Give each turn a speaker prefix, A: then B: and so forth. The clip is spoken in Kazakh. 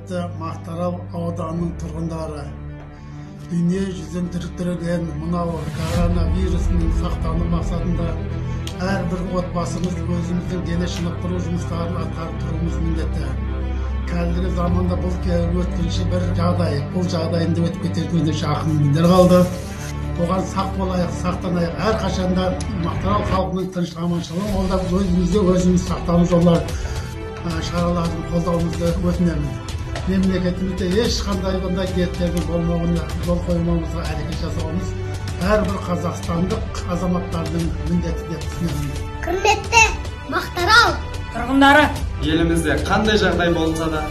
A: Құрметті Мақтаарал ауданының тұрғындары, дүние жүзін дүрліктірген мынау коронавирусының сақтану мақсатында әрбір отбасымыз өзіміздің дене шынықтыру жұмыстарын атқарып тұруымыз міндетті. Қазіргі заманда бұл өткінші бір жағдай, бұл жағдайында өтіп кететініне жақын күндер қалды. Оған сақ болайық, сақтанайық. Әрқашанда Мақтаарал халқының тыныштық аманшылығын қолдап, өзіміз сақтану жолдарын шараларын қолдауымызды өтінемін. Мемлекетімізде ешқандай бұндай дерттердің болмауына жол қоймауымызға әрекет жасауымыз әрбір қазақстандық азаматтардың міндеті деп түсінемін.
B: Құрметті Мақтаарал
C: тұрғындары,
D: елімізде қандай жағдай болса да